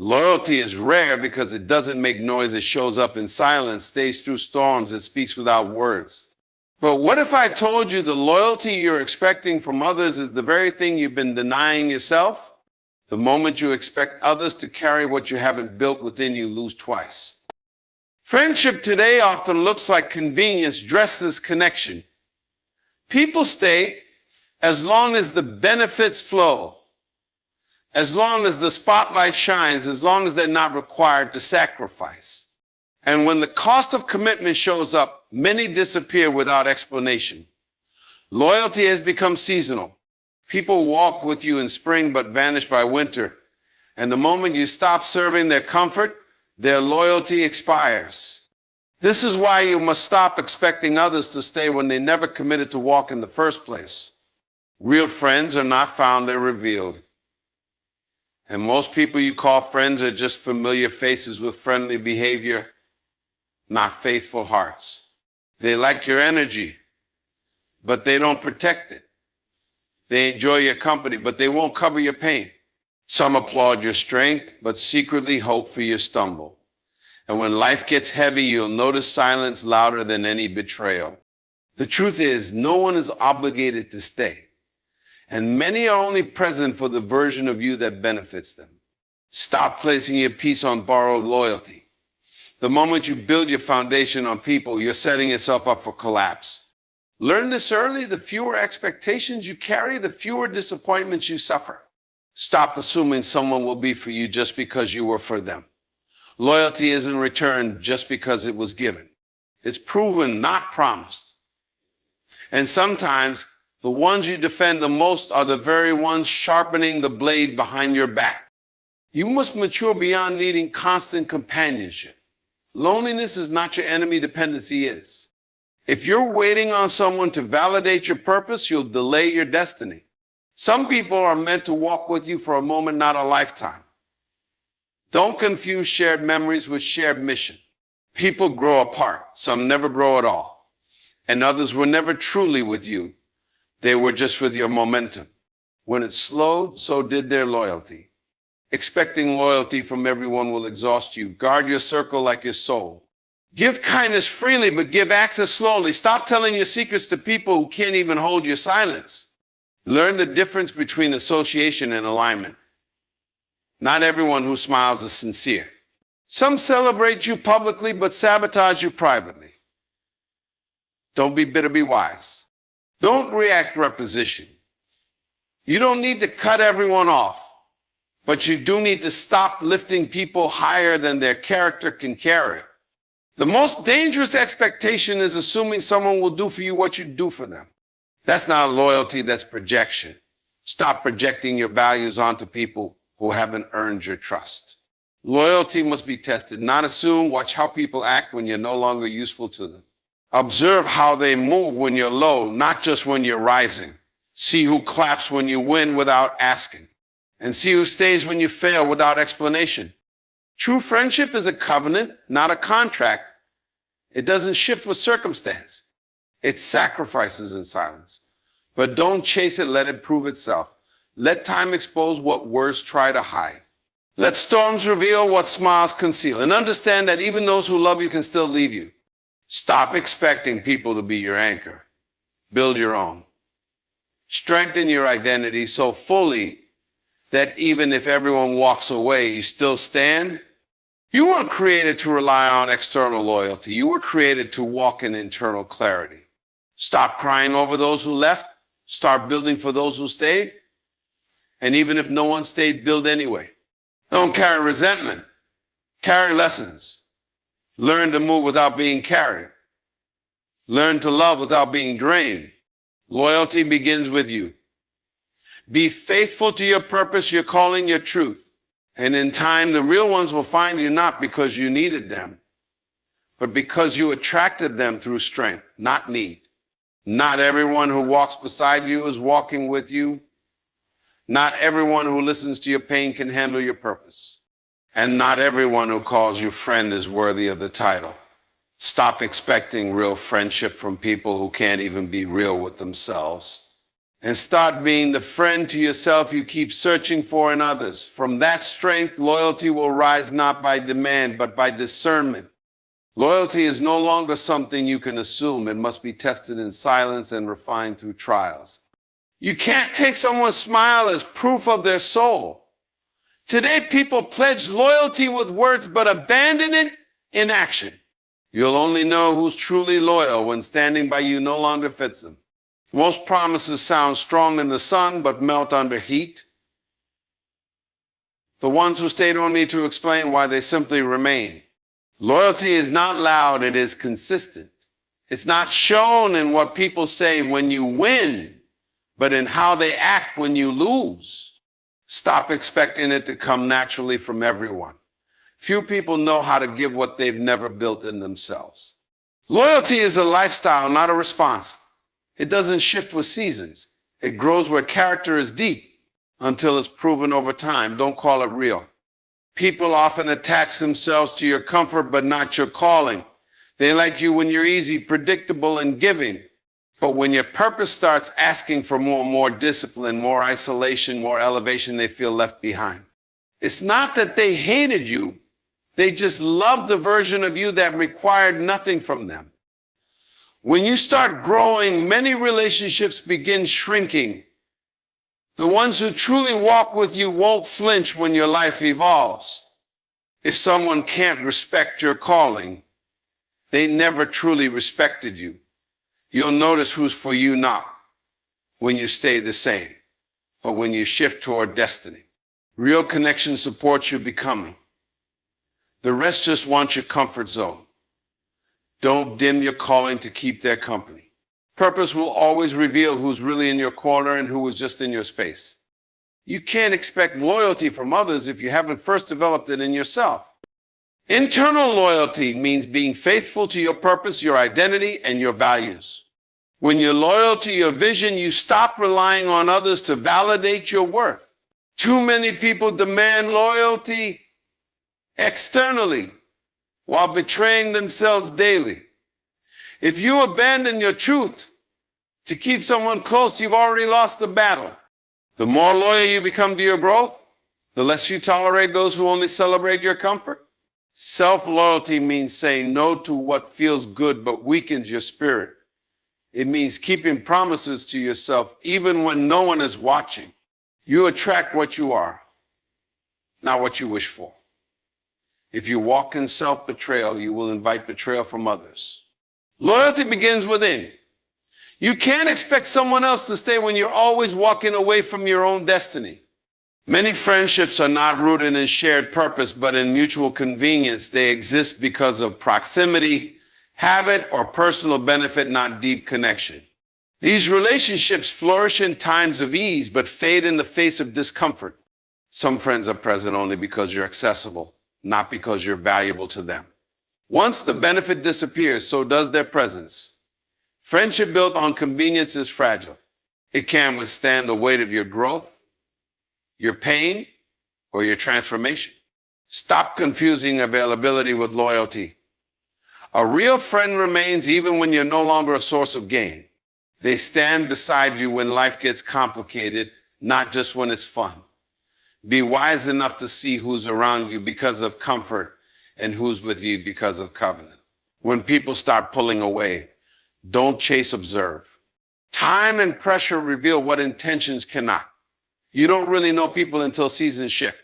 Loyalty is rare because it doesn't make noise. It shows up in silence, stays through storms, it speaks without words. But what if I told you the loyalty you're expecting from others is the very thing you've been denying yourself? The moment you expect others to carry what you haven't built within, you lose twice. Friendship today often looks like convenience dressed as connection. People stay as long as the benefits flow, as long as the spotlight shines, as long as they're not required to sacrifice. And when the cost of commitment shows up, many disappear without explanation. Loyalty has become seasonal. People walk with you in spring but vanish by winter. And the moment you stop serving their comfort, their loyalty expires. This is why you must stop expecting others to stay when they never committed to walk in the first place. Real friends are not found, they're revealed. And most people you call friends are just familiar faces with friendly behavior, not faithful hearts. They like your energy, but they don't protect it. They enjoy your company, but they won't cover your pain. Some applaud your strength, but secretly hope for your stumble. And when life gets heavy, you'll notice silence louder than any betrayal. The truth is, no one is obligated to stay. And many are only present for the version of you that benefits them. Stop placing your peace on borrowed loyalty. The moment you build your foundation on people, you're setting yourself up for collapse. Learn this early. The fewer expectations you carry, the fewer disappointments you suffer. Stop assuming someone will be for you just because you were for them. Loyalty isn't returned just because it was given. It's proven, not promised. And sometimes the ones you defend the most are the very ones sharpening the blade behind your back. You must mature beyond needing constant companionship. Loneliness is not your enemy, dependency is. If you're waiting on someone to validate your purpose, you'll delay your destiny. Some people are meant to walk with you for a moment, not a lifetime. Don't confuse shared memories with shared mission. People grow apart. Some never grow at all. And others were never truly with you. They were just with your momentum. When it slowed, so did their loyalty. Expecting loyalty from everyone will exhaust you. Guard your circle like your soul. Give kindness freely, but give access slowly. Stop telling your secrets to people who can't even hold your silence. Learn the difference between association and alignment. Not everyone who smiles is sincere. Some celebrate you publicly, but sabotage you privately. Don't be bitter, be wise. Don't react reposition. You don't need to cut everyone off, but you do need to stop lifting people higher than their character can carry. The most dangerous expectation is assuming someone will do for you what you do for them. That's not loyalty, that's projection. Stop projecting your values onto people who haven't earned your trust. Loyalty must be tested, not assumed. Watch how people act when you're no longer useful to them. Observe how they move when you're low, not just when you're rising. See who claps when you win without asking. And see who stays when you fail without explanation. True friendship is a covenant, not a contract. It doesn't shift with circumstance. It sacrifices in silence. But don't chase it, let it prove itself. Let time expose what words try to hide. Let storms reveal what smiles conceal. And understand that even those who love you can still leave you. Stop expecting people to be your anchor. Build your own. Strengthen your identity so fully that even if everyone walks away, you still stand. You weren't created to rely on external loyalty. You were created to walk in internal clarity. Stop crying over those who left. Start building for those who stayed. And even if no one stayed, build anyway. Don't carry resentment. Carry lessons. Learn to move without being carried. Learn to love without being drained. Loyalty begins with you. Be faithful to your purpose, your calling, your truth. And in time, the real ones will find you not because you needed them, but because you attracted them through strength, not need. Not everyone who walks beside you is walking with you. Not everyone who listens to your pain can handle your purpose. And not everyone who calls you friend is worthy of the title. Stop expecting real friendship from people who can't even be real with themselves. and start being the friend to yourself you keep searching for in others. From that strength, loyalty will rise not by demand, but by discernment. Loyalty is no longer something you can assume. It must be tested in silence and refined through trials. You can't take someone's smile as proof of their soul. Today, people pledge loyalty with words, but abandon it in action. You'll only know who's truly loyal when standing by you no longer fits them. Most promises sound strong in the sun, but melt under heat. The ones who stay don't need to explain why, they simply remain. Loyalty is not loud, it is consistent. It's not shown in what people say when you win, but in how they act when you lose. Stop expecting it to come naturally from everyone. Few people know how to give what they've never built in themselves. Loyalty is a lifestyle, not a response. It doesn't shift with seasons. It grows where character is deep until it's proven over time. Don't call it real. People often attach themselves to your comfort, but not your calling. They like you when you're easy, predictable, and giving. But when your purpose starts asking for more discipline, more isolation, more elevation, they feel left behind. It's not that they hated you. They just loved the version of you that required nothing from them. When you start growing, many relationships begin shrinking. The ones who truly walk with you won't flinch when your life evolves. If someone can't respect your calling, they never truly respected you. You'll notice who's for you not when you stay the same, but when you shift toward destiny. Real connection supports your becoming. The rest just want your comfort zone. Don't dim your calling to keep their company. Purpose will always reveal who's really in your corner and who was just in your space. You can't expect loyalty from others if you haven't first developed it in yourself. Internal loyalty means being faithful to your purpose, your identity, and your values. When you're loyal to your vision, you stop relying on others to validate your worth. Too many people demand loyalty externally while betraying themselves daily. If you abandon your truth to keep someone close, you've already lost the battle. The more loyal you become to your growth, the less you tolerate those who only celebrate your comfort. Self-loyalty means saying no to what feels good but weakens your spirit. It means keeping promises to yourself even when no one is watching. You attract what you are, not what you wish for. If you walk in self-betrayal, you will invite betrayal from others. Loyalty begins within. You can't expect someone else to stay when you're always walking away from your own destiny. Many friendships are not rooted in shared purpose, but in mutual convenience. They exist because of proximity, habit, or personal benefit, not deep connection. These relationships flourish in times of ease, but fade in the face of discomfort. Some friends are present only because you're accessible, not because you're valuable to them. Once the benefit disappears, so does their presence. Friendship built on convenience is fragile. It can't withstand the weight of your growth, your pain, or your transformation. Stop confusing availability with loyalty. A real friend remains even when you're no longer a source of gain. They stand beside you when life gets complicated, not just when it's fun. Be wise enough to see who's around you because of comfort and who's with you because of covenant. When people start pulling away, don't chase, observe. Time and pressure reveal what intentions cannot. You don't really know people until seasons shift.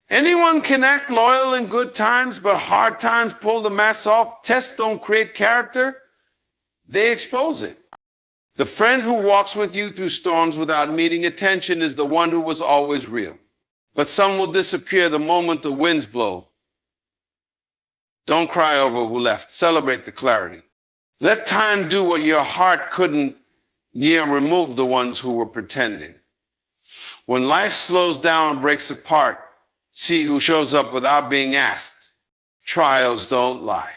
Anyone can act loyal in good times, but hard times pull the mask off. Tests don't create character, they expose it. The friend who walks with you through storms without needing attention is the one who was always real. But some will disappear the moment the winds blow. Don't cry over who left. Celebrate the clarity. Let time do what your heart couldn't, remove the ones who were pretending. When life slows down and breaks apart, see who shows up without being asked. Trials don't lie.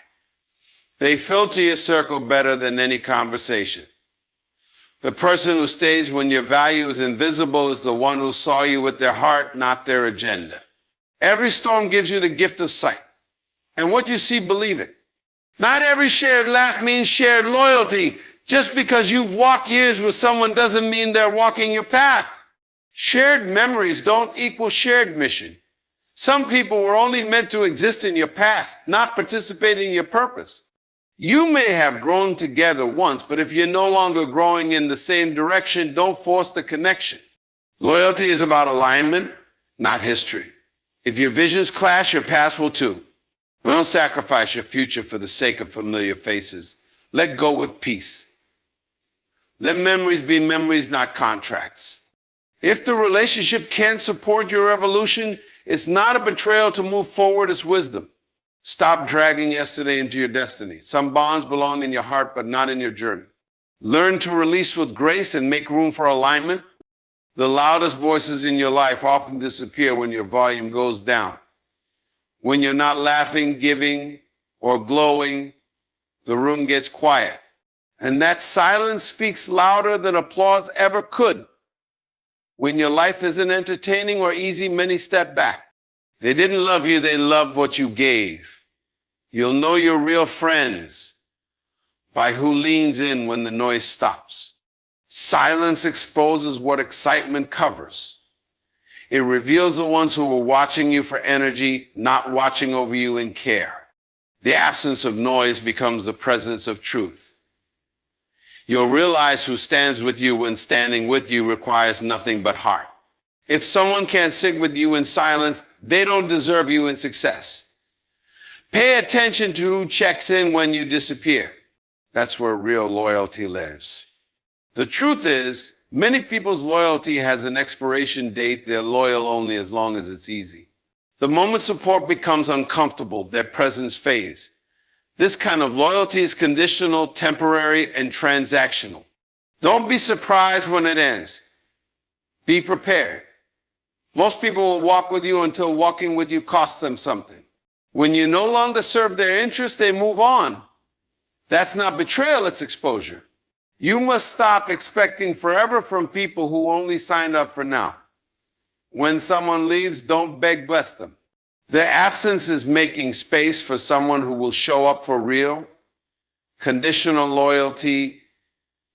They filter your circle better than any conversation. The person who stays when your value is invisible is the one who saw you with their heart, not their agenda. Every storm gives you the gift of sight. And what you see, believe it. Not every shared laugh means shared loyalty. Just because you've walked years with someone doesn't mean they're walking your path. Shared memories don't equal shared mission. Some people were only meant to exist in your past, not participate in your purpose. You may have grown together once, but if you're no longer growing in the same direction, don't force the connection. Loyalty is about alignment, not history. If your visions clash, your past will too. Don't sacrifice your future for the sake of familiar faces. Let go with peace. Let memories be memories, not contracts. If the relationship can't support your evolution, it's not a betrayal to move forward, it's wisdom. Stop dragging yesterday into your destiny. Some bonds belong in your heart, but not in your journey. Learn to release with grace and make room for alignment. The loudest voices in your life often disappear when your volume goes down. When you're not laughing, giving, or glowing, the room gets quiet. And that silence speaks louder than applause ever could. When your life isn't entertaining or easy, many step back. They didn't love you, they loved what you gave. You'll know your real friends by who leans in when the noise stops. Silence exposes what excitement covers. It reveals the ones who were watching you for energy, not watching over you in care. The absence of noise becomes the presence of truth. You'll realize who stands with you when standing with you requires nothing but heart. If someone can't sit with you in silence, they don't deserve you in success. Pay attention to who checks in when you disappear. That's where real loyalty lives. The truth is, many people's loyalty has an expiration date. They're loyal only as long as it's easy. The moment support becomes uncomfortable, their presence fades. This kind of loyalty is conditional, temporary, and transactional. Don't be surprised when it ends. Be prepared. Most people will walk with you until walking with you costs them something. When you no longer serve their interests, they move on. That's not betrayal, it's exposure. You must stop expecting forever from people who only signed up for now. When someone leaves, don't beg, bless them. Their absence is making space for someone who will show up for real. Conditional loyalty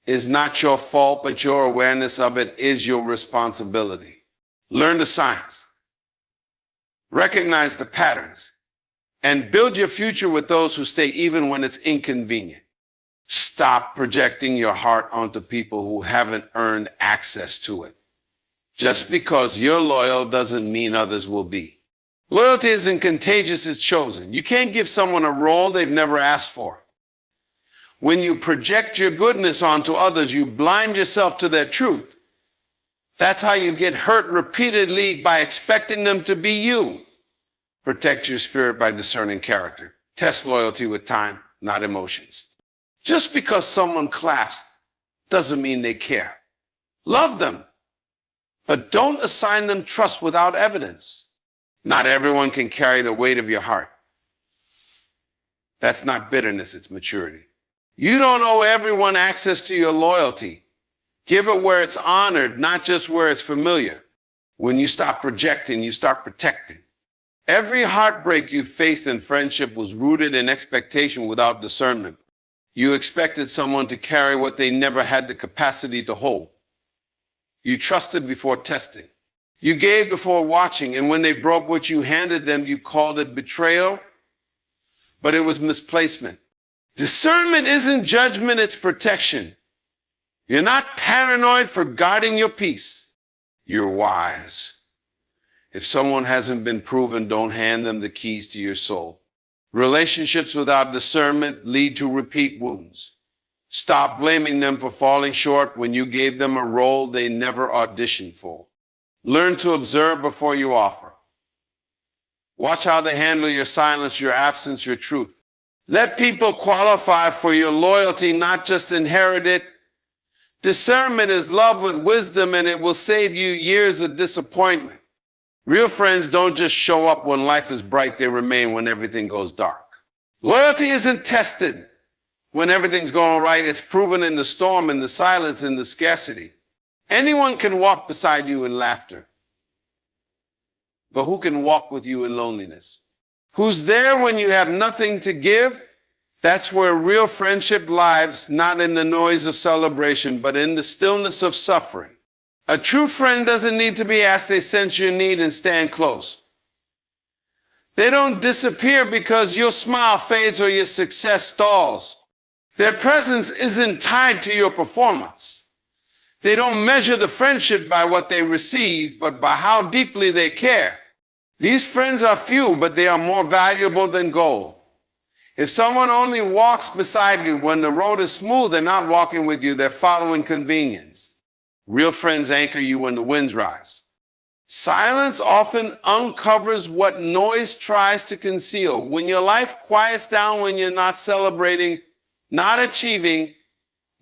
is not your fault, but your awareness of it is your responsibility. Learn the signs. Recognize the patterns. And build your future with those who stay even when it's inconvenient. Stop projecting your heart onto people who haven't earned access to it. Just because you're loyal doesn't mean others will be. Loyalty isn't contagious, it's chosen. You can't give someone a role they've never asked for. When you project your goodness onto others, you blind yourself to their truth. That's how you get hurt repeatedly, by expecting them to be you. Protect your spirit by discerning character. Test loyalty with time, not emotions. Just because someone claps doesn't mean they care. Love them, but don't assign them trust without evidence. Not everyone can carry the weight of your heart. That's not bitterness, it's maturity. You don't owe everyone access to your loyalty. Give it where it's honored, not just where it's familiar. When you stop projecting, you start protecting. Every heartbreak you faced in friendship was rooted in expectation without discernment. You expected someone to carry what they never had the capacity to hold. You trusted before testing. You gave before watching, and when they broke what you handed them, you called it betrayal, but it was misplacement. Discernment isn't judgment, it's protection. You're not paranoid for guarding your peace. You're wise. If someone hasn't been proven, don't hand them the keys to your soul. Relationships without discernment lead to repeat wounds. Stop blaming them for falling short when you gave them a role they never auditioned for. Learn to observe before you offer. Watch how they handle your silence, your absence, your truth. Let people qualify for your loyalty, not just inherit it. Discernment is love with wisdom, and it will save you years of disappointment. Real friends don't just show up when life is bright, they remain when everything goes dark. Loyalty isn't tested when everything's going right. It's proven in the storm, in the silence, in the scarcity. Anyone can walk beside you in laughter. But who can walk with you in loneliness? Who's there when you have nothing to give That's where real friendship lives, not in the noise of celebration, but in the stillness of suffering. A true friend doesn't need to be asked, they sense your need and stand close. They don't disappear because your smile fades or your success stalls. Their presence isn't tied to your performance. They don't measure the friendship by what they receive, but by how deeply they care. These friends are few, but they are more valuable than gold. If someone only walks beside you when the road is smooth, they're not walking with you, they're following convenience. Real friends anchor you when the winds rise. Silence often uncovers what noise tries to conceal. When your life quiets down, when you're not celebrating, not achieving,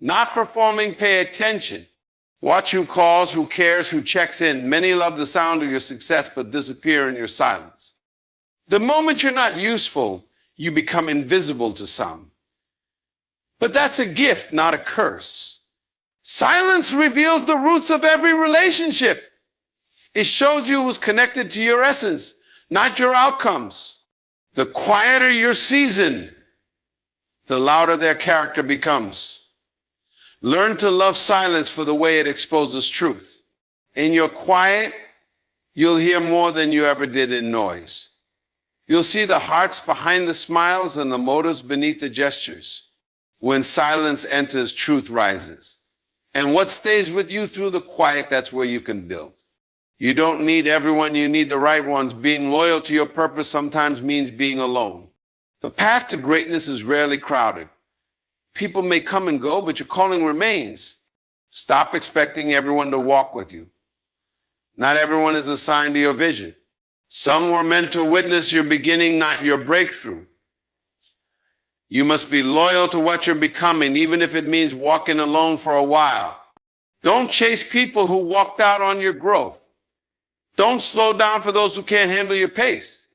not performing, pay attention. Watch who calls, who cares, who checks in. Many love the sound of your success, but disappear in your silence. The moment you're not useful, you become invisible to some. But that's a gift, not a curse. Silence reveals the roots of every relationship. It shows you who's connected to your essence, not your outcomes. The quieter your season, the louder their character becomes. Learn to love silence for the way it exposes truth. In your quiet, you'll hear more than you ever did in noise. You'll see the hearts behind the smiles and the motives beneath the gestures. When silence enters, truth rises. And what stays with you through the quiet, that's where you can build. You don't need everyone, you need the right ones. Being loyal to your purpose sometimes means being alone. The path to greatness is rarely crowded. People may come and go, but your calling remains. Stop expecting everyone to walk with you. Not everyone is assigned to your vision. Some were meant to witness your beginning, not your breakthrough. You must be loyal to what you're becoming, even if it means walking alone for a while. Don't chase people who walked out on your growth. Don't slow down for those who can't handle your pace.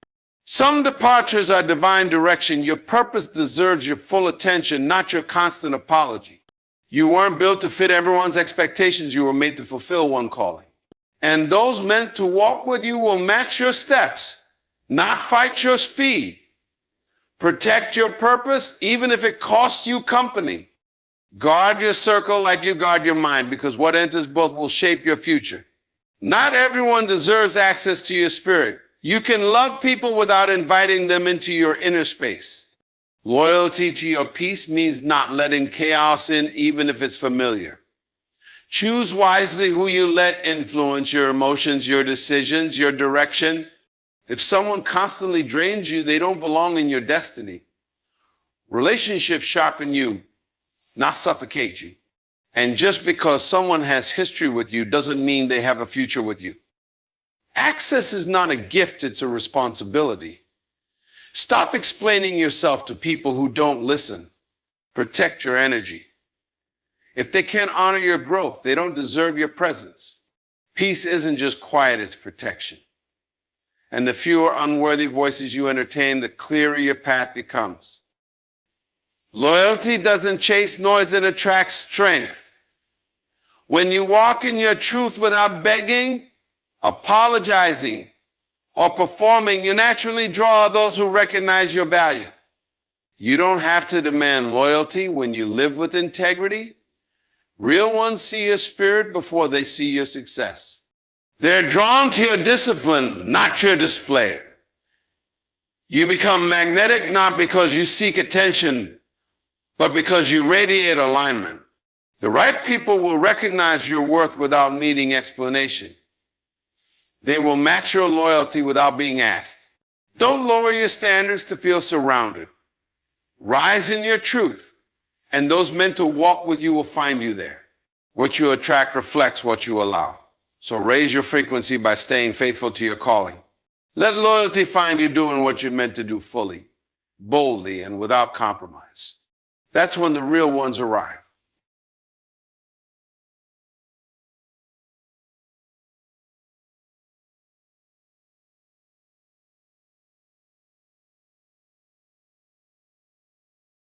Some departures are divine direction. Your purpose deserves your full attention, not your constant apology. You weren't built to fit everyone's expectations. You were made to fulfill one calling. And those meant to walk with you will match your steps, not fight your speed. Protect your purpose, even if it costs you company. Guard your circle like you guard your mind, because what enters both will shape your future. Not everyone deserves access to your spirit. You can love people without inviting them into your inner space. Loyalty to your peace means not letting chaos in, even if it's familiar. Choose wisely who you let influence your emotions, your decisions, your direction. If someone constantly drains you, they don't belong in your destiny. Relationships sharpen you, not suffocate you. And just because someone has history with you doesn't mean they have a future with you. Access is not a gift, it's a responsibility. Stop explaining yourself to people who don't listen. Protect your energy. If they can't honor your growth, they don't deserve your presence. Peace isn't just quiet, it's protection. And the fewer unworthy voices you entertain, the clearer your path becomes. Loyalty doesn't chase noise, it attracts strength. When you walk in your truth without begging, apologizing, or performing, you naturally draw those who recognize your value. You don't have to demand loyalty when you live with integrity. Real ones see your spirit before they see your success. They're drawn to your discipline, not your display. You become magnetic not because you seek attention, but because you radiate alignment. The right people will recognize your worth without needing explanation. They will match your loyalty without being asked. Don't lower your standards to feel surrounded. Rise in your truth, and those meant to walk with you will find you there. What you attract reflects what you allow. So raise your frequency by staying faithful to your calling. Let loyalty find you doing what you're meant to do fully, boldly, and without compromise. That's when the real ones arrive.